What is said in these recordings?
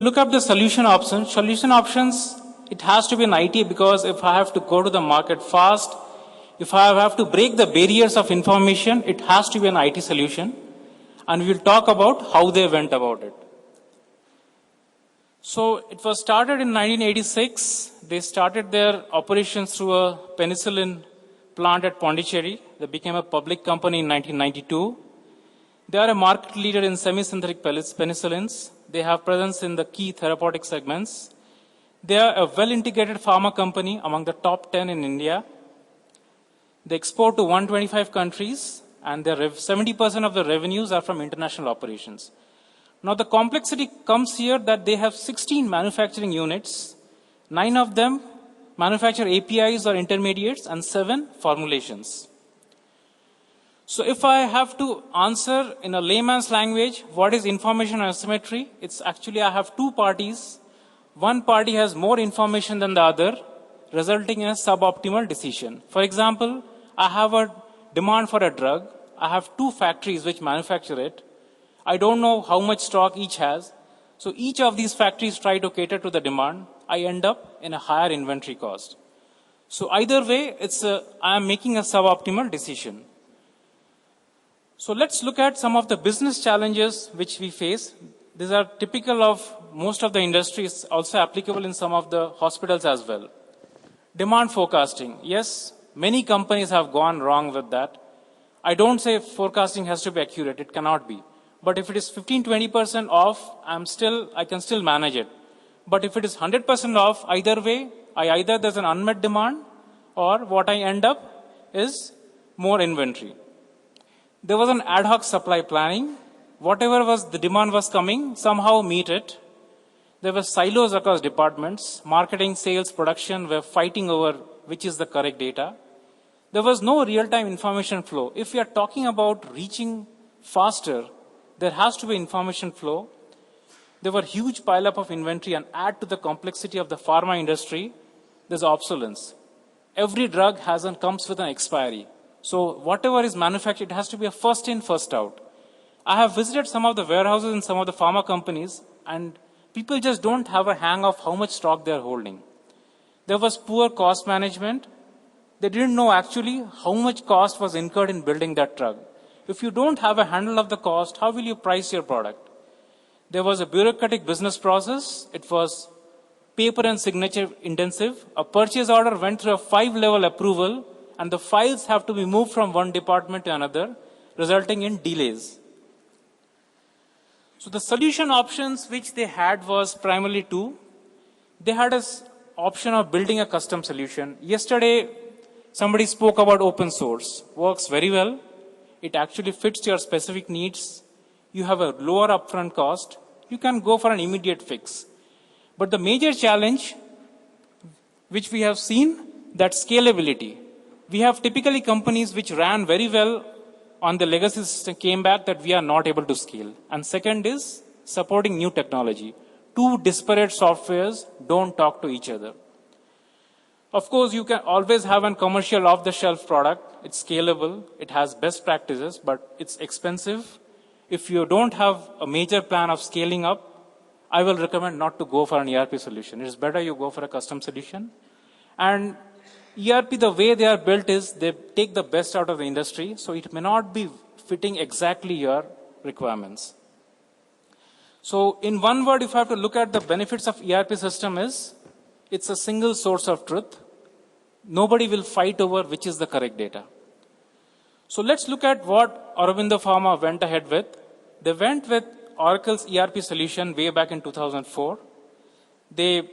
Look up the solution options. Solution options, it has to be an IT because if I have to go to the market fast, if I have to break the barriers of information, it has to be an IT solution. And we'll talk about how they went about it. So it was started in 1986. They started their operations through a penicillin plant at Pondicherry. They became a public company in 1992. They are a market leader in semi-synthetic penicillins. They have presence in the key therapeutic segments. They are a well-integrated pharma company among the top 10 in India. They export to 125 countries, and 70% of the revenues are from international operations. Now, the complexity comes here that they have 16 manufacturing units. 9 of them manufacture APIs or intermediates, and 7 formulations. So if I have to answer in a layman's language, what is information asymmetry? It's actually I have two parties. One party has more information than the other, resulting in a suboptimal decision. For example, I have a demand for a drug. I have 2 factories which manufacture it. I don't know how much stock each has. So each of these factories try to cater to the demand. I end up in a higher inventory cost. So either way, I am making a suboptimal decision. So let's look at some of the business challenges which we face. These are typical of most of the industries, also applicable in some of the hospitals as well. Demand forecasting. Yes, many companies have gone wrong with that. I don't say forecasting has to be accurate. It cannot be. But if it is 15-20% off, I can still manage it. But if it is 100% off, either way, either there's an unmet demand or what I end up is more inventory. There was an ad hoc supply planning. Whatever the demand was coming, somehow meet it. There were silos across departments. Marketing, sales, production were fighting over which is the correct data. There was no real-time information flow. If we are talking about reaching faster, there has to be information flow. There were huge pile-up of inventory, and add to the complexity of the pharma industry, there's obsolescence. Every drug comes with an expiry. So whatever is manufactured, it has to be a first in, first out. I have visited some of the warehouses in some of the pharma companies, and people just don't have a hang of how much stock they're holding. There was poor cost management. They didn't know actually how much cost was incurred in building that drug. If you don't have a handle of the cost, how will you price your product? There was a bureaucratic business process. It was paper and signature intensive. A purchase order went through a 5-level approval, and the files have to be moved from one department to another, resulting in delays. So the solution options which they had was primarily 2. They had an option of building a custom solution. Yesterday, somebody spoke about open source. Works very well. It actually fits your specific needs. You have a lower upfront cost. You can go for an immediate fix. But the major challenge which we have seen, that scalability. We have typically companies which ran very well on the legacy system, came back that we are not able to scale. And second is supporting new technology. 2 disparate softwares don't talk to each other. Of course, you can always have a commercial off-the-shelf product. It's scalable. It has best practices, but it's expensive. If you don't have a major plan of scaling up, I will recommend not to go for an ERP solution. It's better you go for a custom solution. And ERP, the way they are built is they take the best out of the industry, so it may not be fitting exactly your requirements. So in one word, if I have to look at the benefits of ERP system is, it's a single source of truth. Nobody will fight over which is the correct data. So let's look at what Aurobindo Pharma went ahead with. They went with Oracle's ERP solution way back in 2004. They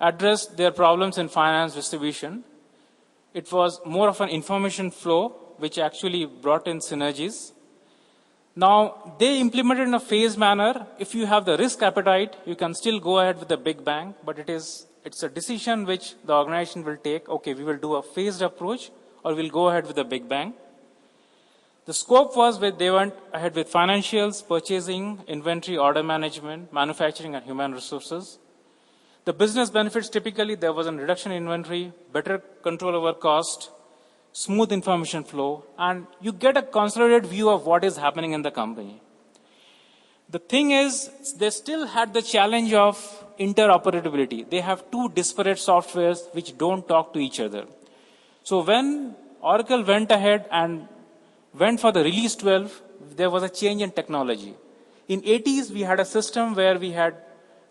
addressed their problems in finance distribution. It was more of an information flow, which actually brought in synergies. Now, they implemented in a phased manner. If you have the risk appetite, you can still go ahead with the big bang, but it's a decision which the organization will take. Okay, we will do a phased approach, or we'll go ahead with the big bang. The scope was where they went ahead with financials, purchasing, inventory, order management, manufacturing, and human resources. The business benefits, typically, there was a reduction in inventory, better control over cost, smooth information flow, and you get a consolidated view of what is happening in the company. The thing is, they still had the challenge of interoperability. They have two disparate softwares which don't talk to each other. So when Oracle went ahead and went for the release 12, there was a change in technology. In 80s, we had a system where we had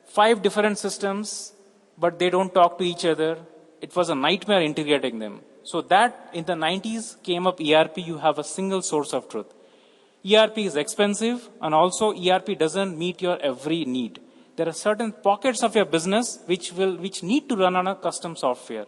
5 different systems, but they don't talk to each other. It was a nightmare integrating them. So that in the 90s came up ERP, you have a single source of truth. ERP is expensive, and also ERP doesn't meet your every need. There are certain pockets of your business which need to run on a custom software.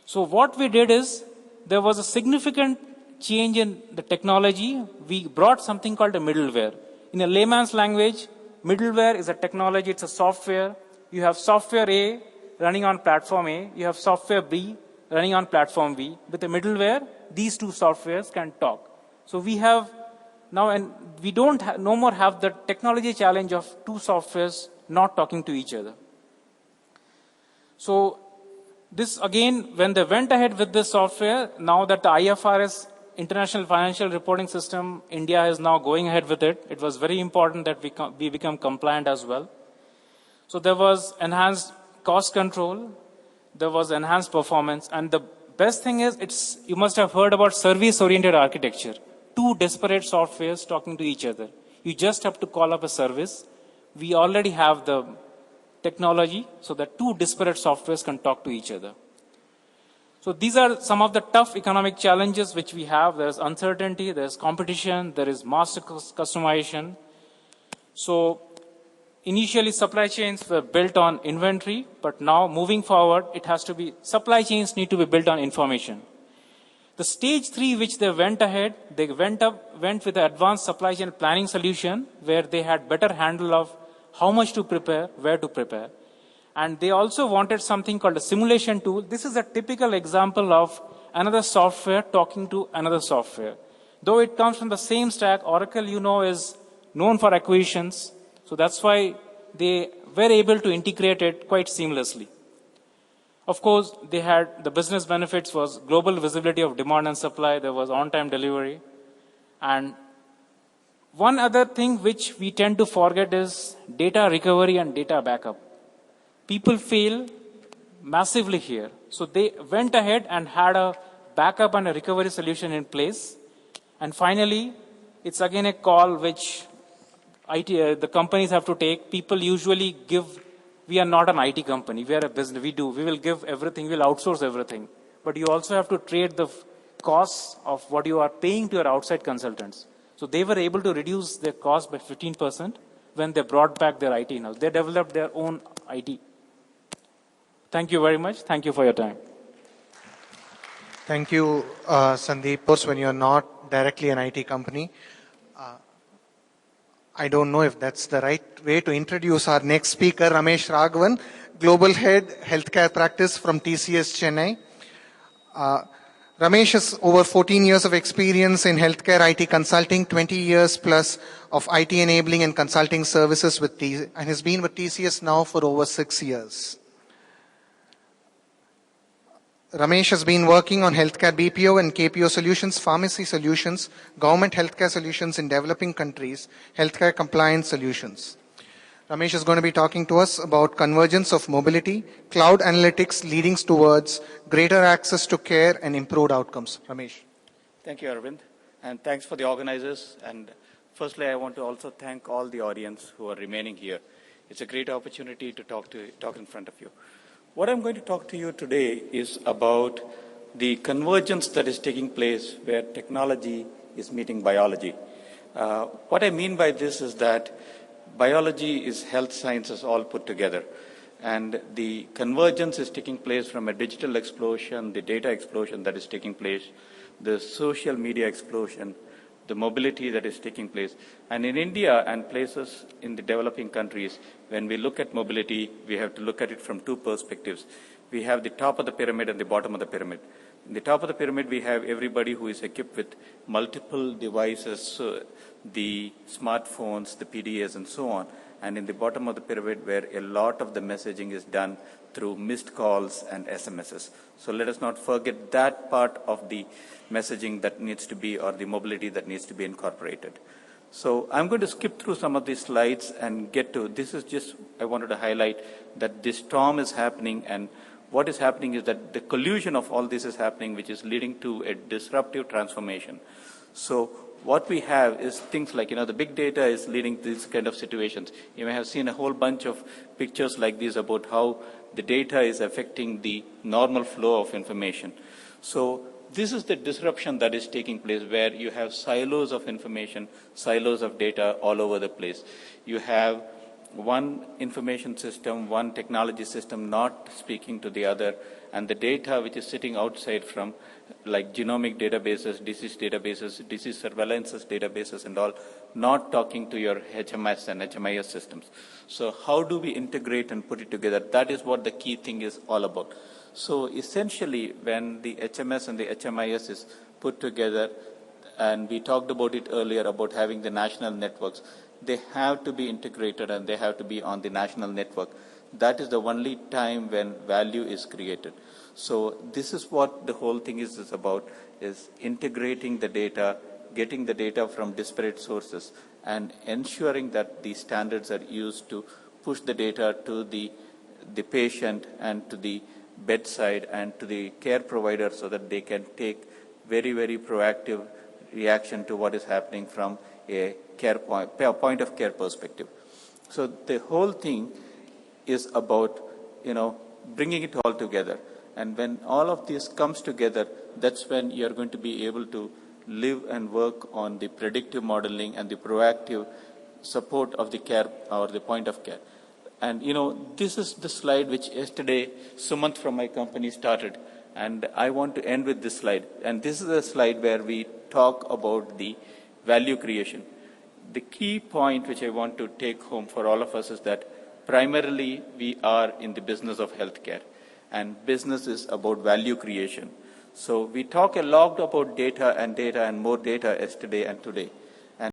So what we did is, there was a significant change in the technology. We brought something called a middleware. In a layman's language, middleware is a technology, it's a software. You have software A running on platform A, you have software B running on platform B. With the middleware, these two softwares can talk. So we have now, and we don't no more have the technology challenge of two softwares not talking to each other. So this again, when they went ahead with this software, now that the IFRS, International Financial Reporting System, India is now going ahead with it. It was very important that we become compliant as well. So there was enhanced cost control, there was enhanced performance, and the best thing is, you must have heard about service-oriented architecture. Two disparate softwares talking to each other. You just have to call up a service. We already have the technology so that two disparate softwares can talk to each other. So these are some of the tough economic challenges which we have. There's uncertainty, there's competition, there is master customization. So initially supply chains were built on inventory, but now moving forward, supply chains need to be built on information. The stage 3 which they went ahead, they went with the advanced supply chain planning solution where they had better handle of how much to prepare, where to prepare. And they also wanted something called a simulation tool. This is a typical example of another software talking to another software. Though it comes from the same stack, Oracle, is known for acquisitions. So that's why they were able to integrate it quite seamlessly. Of course, they had the business benefits was global visibility of demand and supply. There was on-time delivery. And one other thing which we tend to forget is data recovery and data backup. People fail massively here. So they went ahead and had a backup and a recovery solution in place. And finally, it's again a call which the companies have to take. People usually we are not an IT company, we are a business, we will give everything, we'll outsource everything. But you also have to trade the costs of what you are paying to your outside consultants. So they were able to reduce their cost by 15% when they brought back their IT in-house. They developed their own IT. Thank you very much. Thank you for your time. Thank you, Sandeep. Of course, when you're not directly an IT company, I don't know if that's the right way to introduce our next speaker, Ramesh Raghavan, Global Head, Healthcare Practice from TCS Chennai. Ramesh has over 14 years of experience in healthcare IT consulting, 20 years plus of IT enabling and consulting services and has been with TCS now for over 6 years. Ramesh has been working on healthcare BPO and KPO solutions, pharmacy solutions, government healthcare solutions in developing countries, healthcare compliance solutions. Ramesh is going to be talking to us about convergence of mobility, cloud analytics leading towards greater access to care and improved outcomes. Ramesh. Thank you, Arvind. And thanks for the organizers. And firstly, I want to also thank all the audience who are remaining here. It's a great opportunity to talk in front of you. What I'm going to talk to you today is about the convergence that is taking place where technology is meeting biology. What I mean by this is that biology is health sciences all put together. And the convergence is taking place from a digital explosion, the data explosion that is taking place, the social media explosion, the mobility that is taking place. And in India and places in the developing countries, when we look at mobility, we have to look at it from two perspectives. We have the top of the pyramid and the bottom of the pyramid. In the top of the pyramid, we have everybody who is equipped with multiple devices, the smartphones, the PDAs, and so on. And in the bottom of the pyramid, where a lot of the messaging is done through missed calls and SMSs. So let us not forget that part of the messaging that needs to be, or the mobility that needs to be incorporated. So I'm going to skip through some of these slides and get to, this is just, I wanted to highlight that this storm is happening, and what is happening is that the collusion of all this is happening, which is leading to a disruptive transformation. So what we have is things like, the big data is leading to these kind of situations. You may have seen a whole bunch of pictures like these about how the data is affecting the normal flow of information. So this is the disruption that is taking place, where you have silos of information, silos of data all over the place. You have one information system, one technology system not speaking to the other, and the data which is sitting outside from like genomic databases, disease surveillance databases and all, not talking to your HMS and HMIS systems. So how do we integrate and put it together? That is what the key thing is all about. So essentially, when the HMS and the HMIS is put together, and we talked about it earlier about having the national networks, they have to be integrated and they have to be on the national network. That is the only time when value is created. So this is what the whole thing is about, is integrating the data, getting the data from disparate sources, and ensuring that the standards are used to push the data to the patient and to the bedside and to the care provider, so that they can take very, very proactive reaction to what is happening from a point of care perspective. So the whole thing is about, bringing it all together. And when all of this comes together, that's when you're going to be able to live and work on the predictive modeling and the proactive support of the care or the point of care. And, this is the slide which yesterday Sumant from my company started. And I want to end with this slide. And this is a slide where we talk about the value creation. The key point which I want to take home for all of us is that primarily we are in the business of healthcare, and business is about value creation. So we talk a lot about data and more data yesterday and today.